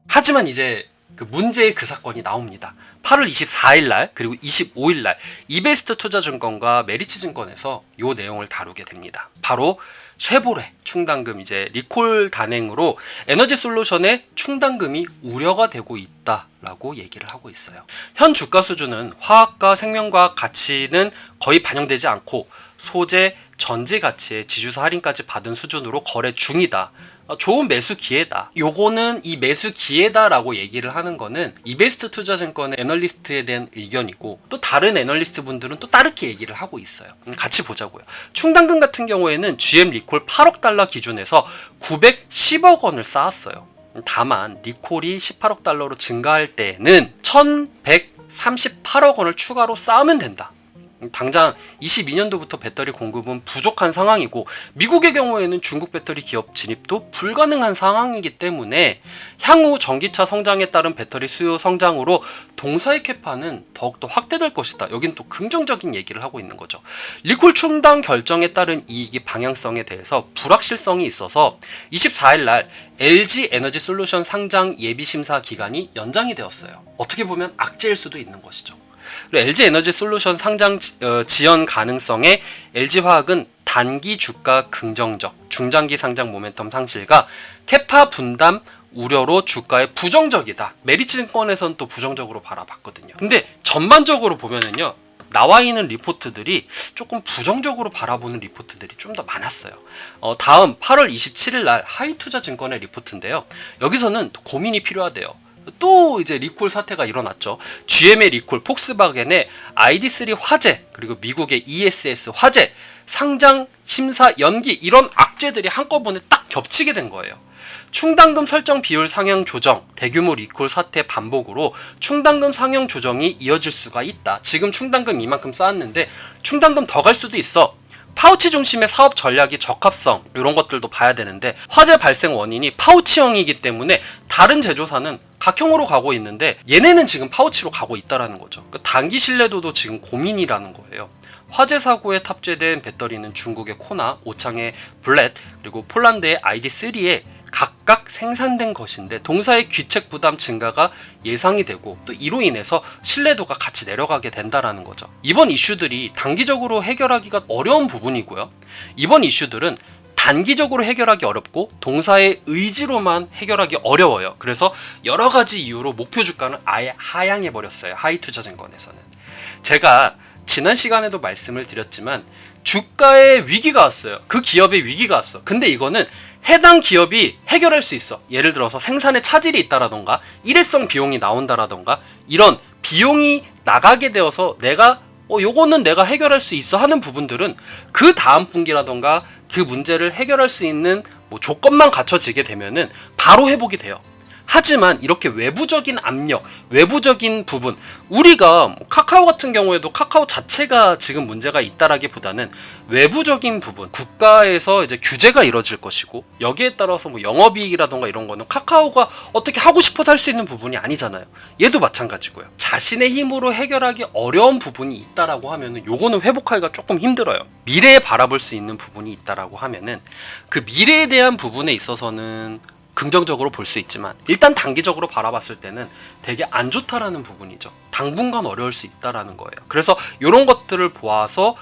하지만 이제 그 문제의 그 사건이 나옵니다. 8월 24일 날 그리고 25일 날 이베스트 투자증권과 메리츠증권에서 이 내용을 다루게 됩니다. 바로 쉐보레 충당금 이제 리콜 단행으로 에너지솔루션의 충당금이 우려가 되고 있다라고 얘기를 하고 있어요. 현 주가 수준은 화학과 생명과학 가치는 거의 반영되지 않고 소재, 전지 가치의 지주사 할인까지 받은 수준으로 거래 중이다. 좋은 매수 기회다. 요거는 이 매수 기회다라고 얘기를 하는 거는 이베스트 투자증권의 애널리스트에 대한 의견이고 또 다른 애널리스트 분들은 또 다르게 얘기를 하고 있어요. 같이 보자고요. 충당금 같은 경우에는 GM 리콜 8억 달러 기준에서 910억 원을 쌓았어요. 다만 리콜이 18억 달러로 증가할 때에는 1138억 원을 추가로 쌓으면 된다. 당장 22년도부터 배터리 공급은 부족한 상황이고 미국의 경우에는 중국 배터리 기업 진입도 불가능한 상황이기 때문에 향후 전기차 성장에 따른 배터리 수요 성장으로 동사의 캐파는 더욱더 확대될 것이다. 여긴 또 긍정적인 얘기를 하고 있는 거죠. 리콜 충당 결정에 따른 이익의 방향성에 대해서 불확실성이 있어서 24일 날 LG 에너지 솔루션 상장 예비 심사 기간이 연장이 되었어요. 어떻게 보면 악재일 수도 있는 것이죠. LG 에너지 솔루션 상장 지연 가능성에 LG화학은 단기 주가 긍정적, 중장기 상장 모멘텀 상실과 캐파 분담 우려로 주가에 부정적이다. 메리츠증권에서는 또 부정적으로 바라봤거든요. 근데 전반적으로 보면은요, 나와 있는 리포트들이 조금 부정적으로 바라보는 리포트들이 좀 더 많았어요. 다음 8월 27일 날 하이투자증권의 리포트인데요. 여기서는 고민이 필요하대요. 또 이제 리콜 사태가 일어났죠. GM의 리콜, 폭스바겐의 ID3 화재, 그리고 미국의 ESS 화재, 상장 심사 연기, 이런 악재들이 한꺼번에 딱 겹치게 된 거예요. 충당금 설정 비율 상향 조정, 대규모 리콜 사태 반복으로 충당금 상향 조정이 이어질 수가 있다. 지금 충당금 이만큼 쌓았는데 충당금 더 갈 수도 있어. 파우치 중심의 사업 전략이 적합성, 이런 것들도 봐야 되는데 화재 발생 원인이 파우치형이기 때문에 다른 제조사는 각형으로 가고 있는데 얘네는 지금 파우치로 가고 있다라는 거죠. 단기 신뢰도도 지금 고민이라는 거예요. 화재 사고에 탑재된 배터리는 중국의 코나, 오창의 블렛, 그리고 폴란드의 ID3에 각각 생산된 것인데 동사의 귀책 부담 증가가 예상이 되고 또 이로 인해서 신뢰도가 같이 내려가게 된다라는 거죠. 이번 이슈들이 단기적으로 해결하기가 어려운 부분이고요. 이번 이슈들은 단기적으로 해결하기 어렵고 동사의 의지로만 해결하기 어려워요. 그래서 여러 가지 이유로 목표 주가는 아예 하향해 버렸어요. 하이투자증권에서는. 제가 지난 시간에도 말씀을 드렸지만 주가에 위기가 왔어요. 그 기업에 위기가 왔어. 근데 이거는 해당 기업이 해결할 수 있어. 예를 들어서 생산에 차질이 있다라던가 일회성 비용이 나온다라던가 이런 비용이 나가게 되어서 요거는 내가 해결할 수 있어 하는 부분들은 그 다음 분기라던가 그 문제를 해결할 수 있는 조건만 갖춰지게 되면은 바로 회복이 돼요. 하지만 이렇게 외부적인 압력, 외부적인 부분, 우리가 카카오 같은 경우에도 카카오 자체가 지금 문제가 있다라기보다는 외부적인 부분, 국가에서 이제 규제가 이뤄질 것이고 여기에 따라서 영업이익이라던가 이런 거는 카카오가 어떻게 하고 싶어서 할 수 있는 부분이 아니잖아요. 얘도 마찬가지고요. 자신의 힘으로 해결하기 어려운 부분이 있다라고 하면은 요거는 회복하기가 조금 힘들어요. 미래에 바라볼 수 있는 부분이 있다라고 하면은 그 미래에 대한 부분에 있어서는 긍정적으로 볼 수 있지만 일단 단기적으로 바라봤을 때는 되게 안 좋다라는 부분이죠. 당분간 어려울 수 있다라는 거예요. 그래서 이런 것들을 보아서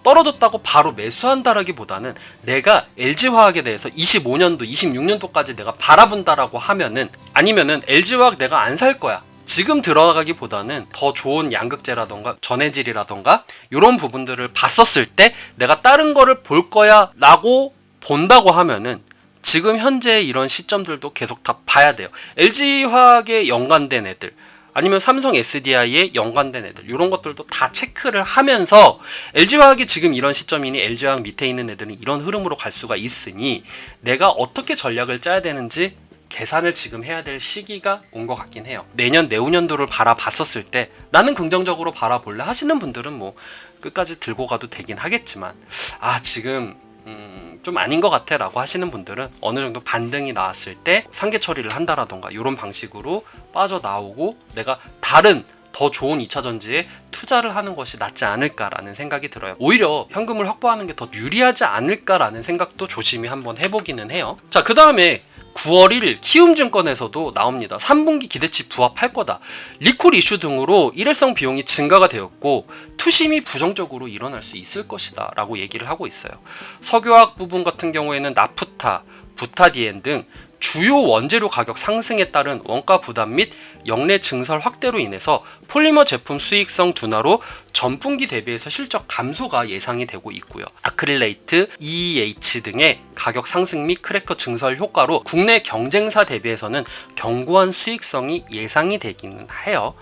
떨어졌다고 바로 매수한다라기보다는 내가 LG화학에 대해서 25년도, 26년도까지 내가 바라본다라고 하면은 아니면은 LG화학 내가 안 살 거야. 지금 들어가기보다는 더 좋은 양극재라던가 전해질이라던가 이런 부분들을 봤었을 때 내가 다른 거를 볼 거야 라고 본다고 하면은 지금 현재 이런 시점들도 계속 다 봐야 돼요. LG화학에 연관된 애들 아니면 삼성 SDI에 연관된 애들 이런 것들도 다 체크를 하면서 LG화학이 지금 이런 시점이니 LG화학 밑에 있는 애들은 이런 흐름으로 갈 수가 있으니 내가 어떻게 전략을 짜야 되는지 계산을 지금 해야 될 시기가 온 것 같긴 해요. 내년 내후년도를 바라봤었을 때 나는 긍정적으로 바라볼래 하시는 분들은 끝까지 들고 가도 되긴 하겠지만 지금 좀 아닌 것 같아 라고 하시는 분들은 어느 정도 반등이 나왔을 때 상계 처리를 한다라던가 이런 방식으로 빠져나오고 내가 다른 더 좋은 2차전지에 투자를 하는 것이 낫지 않을까라는 생각이 들어요. 오히려 현금을 확보하는 게 더 유리하지 않을까라는 생각도 조심히 한번 해보기는 해요. 자, 그 다음에 9월 1일 키움증권에서도 나옵니다. 3분기 기대치 부합할 거다. 리콜 이슈 등으로 일회성 비용이 증가가 되었고 투심이 부정적으로 일어날 수 있을 것이다 라고 얘기를 하고 있어요. 석유화학 부분 같은 경우에는 나프타, 부타디엔 등 주요 원재료 가격 상승에 따른 원가 부담 및 역내 증설 확대로 인해서 폴리머 제품 수익성 둔화로 전분기 대비해서 실적 감소가 예상이 되고 있고요. 아크릴레이트, EEH 등의 가격 상승 및 크래커 증설 효과로 국내 경쟁사 대비해서는 견고한 수익성이 예상이 되기는 해요.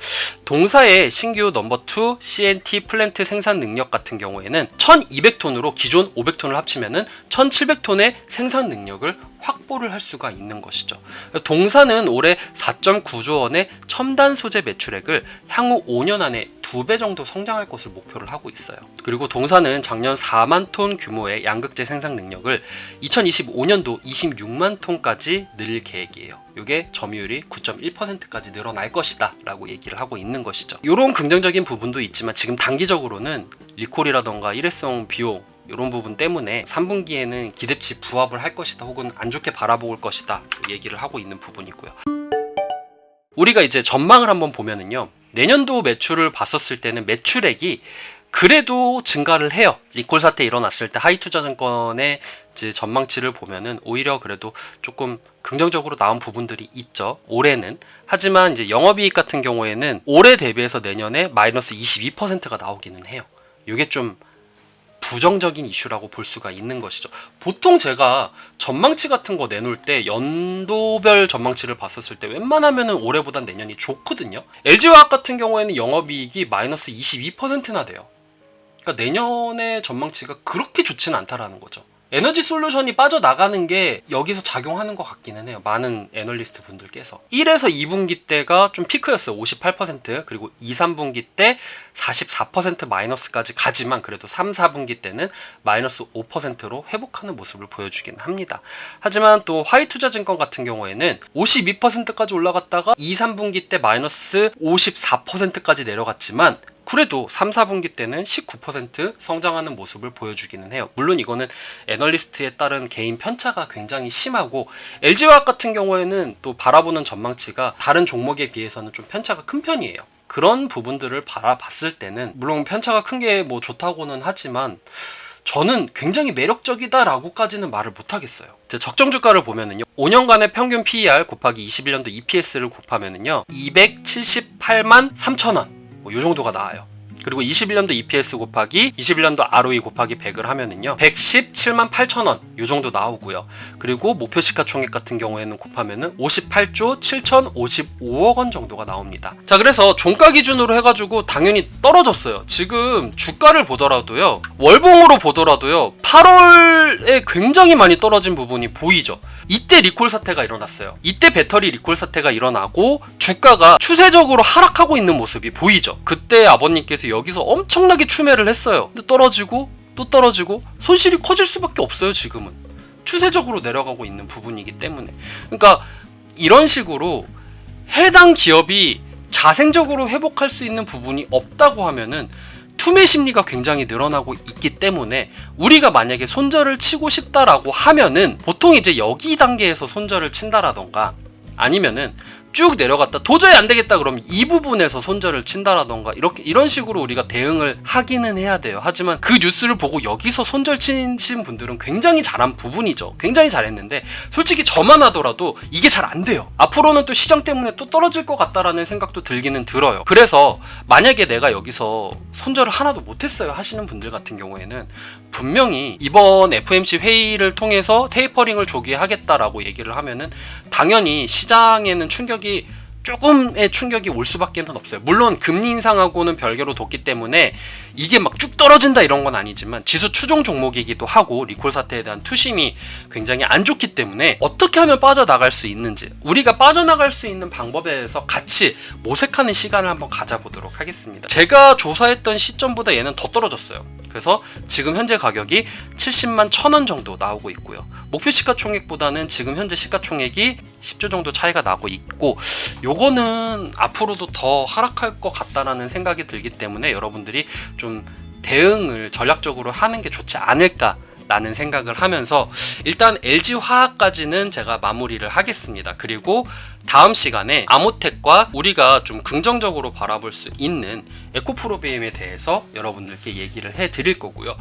동사의 신규 넘버 2 CNT 플랜트 생산 능력 같은 경우에는 1200톤으로 기존 500톤을 합치면은 1700톤의 생산 능력을 확보를 할 수가 있는 것이죠. 동사는 올해 4.9조 원의 첨단 소재 매출액을 향후 5년 안에 2배 정도 성장할 것을 목표를 하고 있어요. 그리고 동사는 작년 4만 톤 규모의 양극재 생산 능력을 2025년도 26만 톤까지 늘 계획이에요. 이게 점유율이 9.1%까지 늘어날 것이다 라고 얘기를 하고 있는 것이죠. 이런 긍정적인 부분도 있지만 지금 단기적으로는 리콜이라던가 일회성 비용 이런 부분 때문에 3분기에는 기대치 부합을 할 것이다 혹은 안 좋게 바라볼 것이다 얘기를 하고 있는 부분이고요. 우리가 이제 전망을 한번 보면은요, 내년도 매출을 봤었을 때는 매출액이 그래도 증가를 해요. 리콜 사태 일어났을 때 하이투자증권의 이제 전망치를 보면은 오히려 그래도 조금 긍정적으로 나온 부분들이 있죠. 올해는. 하지만 이제 영업이익 같은 경우에는 올해 대비해서 내년에 마이너스 22%가 나오기는 해요. 이게 좀 부정적인 이슈라고 볼 수가 있는 것이죠. 보통 제가 전망치 같은 거 내놓을 때 연도별 전망치를 봤었을 때 웬만하면은 올해보단 내년이 좋거든요. LG화학 같은 경우에는 영업이익이 마이너스 22%나 돼요. 그러니까 내년의 전망치가 그렇게 좋지는 않다라는 거죠. 에너지 솔루션이 빠져나가는 게 여기서 작용하는 것 같기는 해요. 많은 애널리스트 분들께서 1에서 2분기 때가 좀 피크였어요. 58%. 그리고 2, 3분기 때 44% 마이너스까지 가지만 그래도 3, 4분기 때는 마이너스 5%로 회복하는 모습을 보여주긴 합니다. 하지만 또 화이투자증권 같은 경우에는 52%까지 올라갔다가 2, 3분기 때 마이너스 54%까지 내려갔지만 그래도 3, 4분기 때는 19% 성장하는 모습을 보여주기는 해요. 물론 이거는 애널리스트에 따른 개인 편차가 굉장히 심하고 LG화학 같은 경우에는 또 바라보는 전망치가 다른 종목에 비해서는 좀 편차가 큰 편이에요. 그런 부분들을 바라봤을 때는 물론 편차가 큰 게 뭐 좋다고는 하지만 저는 굉장히 매력적이다라고까지는 말을 못하겠어요. 적정 주가를 보면은요, 5년간의 평균 PER 곱하기 21년도 EPS를 곱하면은요 278만 3천원 뭐 요 정도가 나와요. 그리고 21년도 EPS 곱하기 21년도 ROE 곱하기 100을 하면은요 117만 8천원 요 정도 나오고요. 그리고 목표 시가총액 같은 경우에는 곱하면은 58조 7,055억 원 정도가 나옵니다. 자, 그래서 종가 기준으로 해가지고 당연히 떨어졌어요. 지금 주가를 보더라도요, 월봉으로 보더라도요 8월에 굉장히 많이 떨어진 부분이 보이죠. 이때 리콜 사태가 일어났어요. 이때 배터리 리콜 사태가 일어나고 주가가 추세적으로 하락하고 있는 모습이 보이죠. 그때 아버님께서 여기서 엄청나게 추매를 했어요. 근데 떨어지고 또 떨어지고 손실이 커질 수밖에 없어요. 지금은 추세적으로 내려가고 있는 부분이기 때문에. 그러니까 이런 식으로 해당 기업이 자생적으로 회복할 수 있는 부분이 없다고 하면은 투매 심리가 굉장히 늘어나고 있기 때문에 우리가 만약에 손절을 치고 싶다라고 하면은 보통 이제 여기 단계에서 손절을 친다라던가 아니면은 쭉 내려갔다 도저히 안 되겠다 그러면 이 부분에서 손절을 친다라던가 이런 식으로 우리가 대응을 하기는 해야 돼요. 하지만 그 뉴스를 보고 여기서 손절 치신 분들은 굉장히 잘한 부분이죠. 굉장히 잘했는데 솔직히 저만 하더라도 이게 잘 안 돼요. 앞으로는 또 시장 때문에 또 떨어질 것 같다라는 생각도 들기는 들어요. 그래서 만약에 내가 여기서 손절을 하나도 못했어요 하시는 분들 같은 경우에는 분명히 이번 FOMC 회의를 통해서 테이퍼링을 조기에 하겠다라고 얘기를 하면은 당연히 시장에는 조금의 충격이 올 수밖에 없어요. 물론 금리 인상하고는 별개로 뒀기 때문에 이게 막 쭉 떨어진다 이런 건 아니지만 지수 추종 종목이기도 하고 리콜 사태에 대한 투심이 굉장히 안 좋기 때문에 어떻게 하면 빠져나갈 수 있는지 우리가 빠져나갈 수 있는 방법에 대해서 같이 모색하는 시간을 한번 가져보도록 하겠습니다. 제가 조사했던 시점보다 얘는 더 떨어졌어요. 그래서 지금 현재 가격이 70만 1,000원 정도 나오고 있고요. 목표 시가총액보다는 지금 현재 시가총액이 10조 정도 차이가 나고 있고 요거는 앞으로도 더 하락할 것 같다라는 생각이 들기 때문에 여러분들이 좀 대응을 전략적으로 하는 게 좋지 않을까 라는 생각을 하면서 일단 LG화학까지는 제가 마무리를 하겠습니다. 그리고 다음 시간에 아모텍과 우리가 좀 긍정적으로 바라볼 수 있는 에코프로비엠에 대해서 여러분들께 얘기를 해 드릴 거고요.